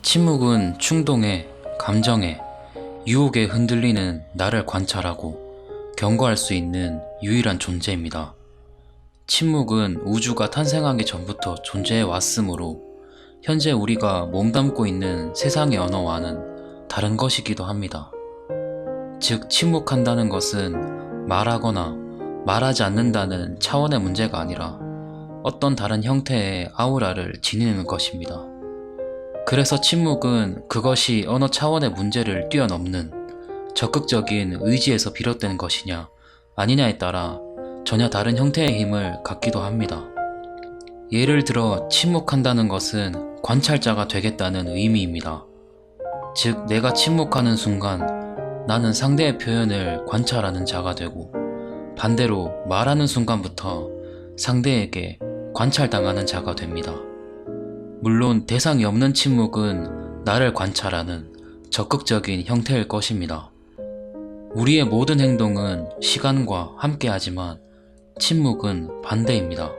침묵은 충동에, 감정에, 유혹에 흔들리는 나를 관찰하고 경고할 수 있는 유일한 존재입니다. 침묵은 우주가 탄생하기 전부터 존재해 왔으므로 현재 우리가 몸담고 있는 세상의 언어와는 다른 것이기도 합니다. 즉, 침묵한다는 것은 말하거나 말하지 않는다는 차원의 문제가 아니라 어떤 다른 형태의 아우라를 지니는 것입니다. 그래서 침묵은 그것이 언어 차원의 문제를 뛰어넘는 적극적인 의지에서 비롯된 것이냐 아니냐에 따라 전혀 다른 형태의 힘을 갖기도 합니다. 예를 들어 침묵한다는 것은 관찰자가 되겠다는 의미입니다. 즉, 내가 침묵하는 순간 나는 상대의 표현을 관찰하는 자가 되고, 반대로 말하는 순간부터 상대에게 관찰당하는 자가 됩니다. 물론 대상이 없는 침묵은 나를 관찰하는 적극적인 형태일 것입니다. 우리의 모든 행동은 시간과 함께하지만 침묵은 반대입니다.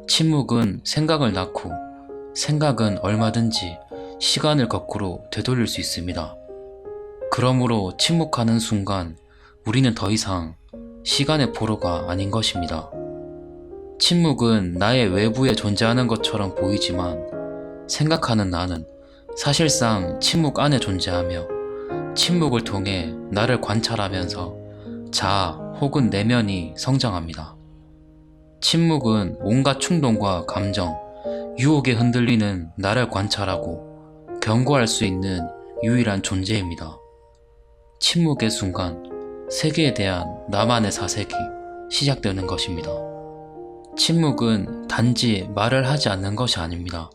침묵은 생각을 낳고, 생각은 얼마든지 시간을 거꾸로 되돌릴 수 있습니다. 그러므로 침묵하는 순간 우리는 더 이상 시간의 포로가 아닌 것입니다. 침묵은 나의 외부에 존재하는 것처럼 보이지만 생각하는 나는 사실상 침묵 안에 존재하며 침묵을 통해 나를 관찰하면서 자아 혹은 내면이 성장합니다. 침묵은 온갖 충동과 감정, 유혹에 흔들리는 나를 관찰하고 경고할 수 있는 유일한 존재입니다. 침묵의 순간 세계에 대한 나만의 사색이 시작되는 것입니다. 침묵은 단지 말을 하지 않는 것이 아닙니다.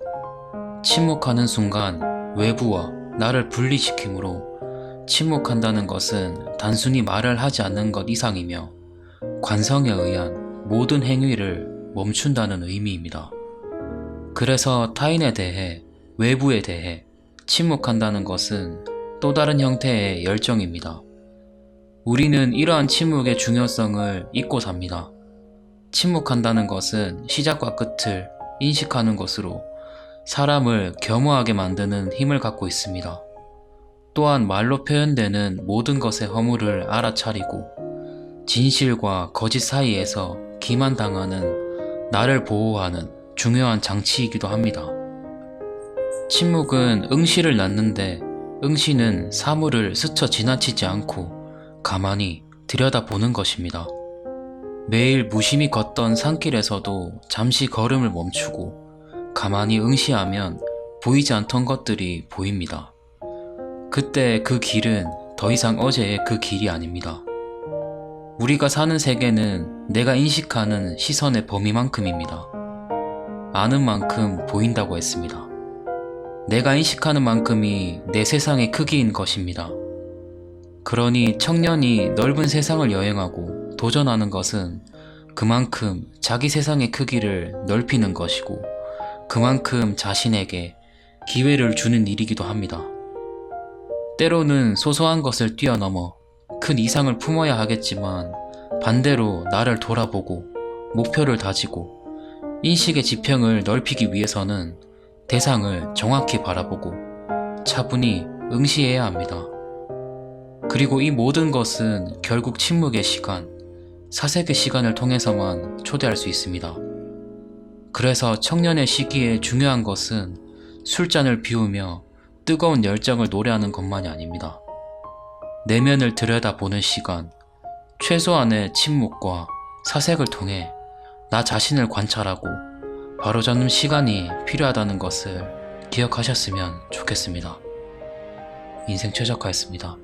침묵하는 순간 외부와 나를 분리시키므로 침묵한다는 것은 단순히 말을 하지 않는 것 이상이며 관성에 의한 모든 행위를 멈춘다는 의미입니다. 그래서 타인에 대해, 외부에 대해 침묵한다는 것은 또 다른 형태의 열정입니다. 우리는 이러한 침묵의 중요성을 잊고 삽니다. 침묵한다는 것은 시작과 끝을 인식하는 것으로 사람을 겸허하게 만드는 힘을 갖고 있습니다. 또한 말로 표현되는 모든 것의 허물을 알아차리고 진실과 거짓 사이에서 기만당하는 나를 보호하는 중요한 장치이기도 합니다. 침묵은 응시를 낳는데 응시는 사물을 스쳐 지나치지 않고 가만히 들여다보는 것입니다. 매일 무심히 걷던 산길에서도 잠시 걸음을 멈추고 가만히 응시하면 보이지 않던 것들이 보입니다. 그때 그 길은 더 이상 어제의 그 길이 아닙니다. 우리가 사는 세계는 내가 인식하는 시선의 범위만큼입니다. 아는 만큼 보인다고 했습니다. 내가 인식하는 만큼이 내 세상의 크기인 것입니다. 그러니 청년이 넓은 세상을 여행하고 도전하는 것은 그만큼 자기 세상의 크기를 넓히는 것이고 그만큼 자신에게 기회를 주는 일이기도 합니다. 때로는 소소한 것을 뛰어넘어 큰 이상을 품어야 하겠지만 반대로 나를 돌아보고 목표를 다지고 인식의 지평을 넓히기 위해서는 대상을 정확히 바라보고 차분히 응시해야 합니다. 그리고 이 모든 것은 결국 침묵의 시간, 사색의 시간을 통해서만 초대할 수 있습니다. 그래서 청년의 시기에 중요한 것은 술잔을 비우며 뜨거운 열정을 노래하는 것만이 아닙니다. 내면을 들여다보는 시간, 최소한의 침묵과 사색을 통해 나 자신을 관찰하고 바로잡는 시간이 필요하다는 것을 기억하셨으면 좋겠습니다. 인생 최적화였습니다.